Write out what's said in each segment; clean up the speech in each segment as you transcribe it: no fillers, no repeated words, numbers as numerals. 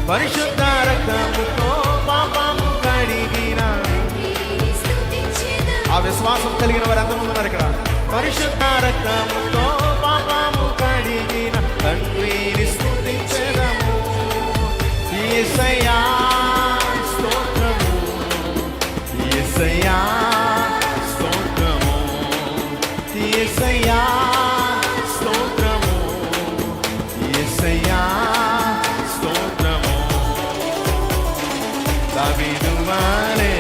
పరిశుద్ధ రక్తముతో పాపము కడిగిన. ఆ విశ్వాసం కలిగిన వారు ఎంతమంది ఉన్నారు ఇక్కడ? పరిశుద్ధ రక్తముతో పాపము కడిగిన తండ్రిని స్తుతించెదము. యేసయ్యా స్తోత్రము, యేసయ్యా స్తోత్రము, యేసయ్యా స్తోత్రము, యేసయ్యా స్తోత్రము. దావీదు వలె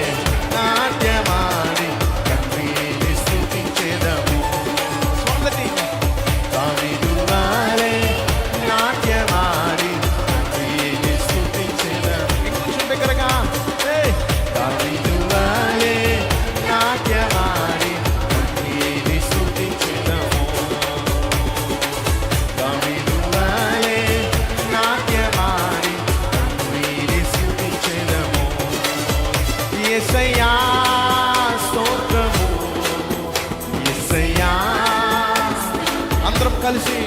నాట్యమాడి తండ్రిని స్తుతించెదము. దావీదు వలె నాట్యమాడి తండ్రిని స్తుతించెదము. ఇంకొంచెం దగ్గరగా దావీదు వలె నాట్యమాడి తండ్రిని స్తుతించెదము. దావీదు వలె నాట్యమాడి తండ్రిని స్తుతించెదము. యేసయ్యా స్తోత్రము, యేసయ్యా. అందరం కలిసి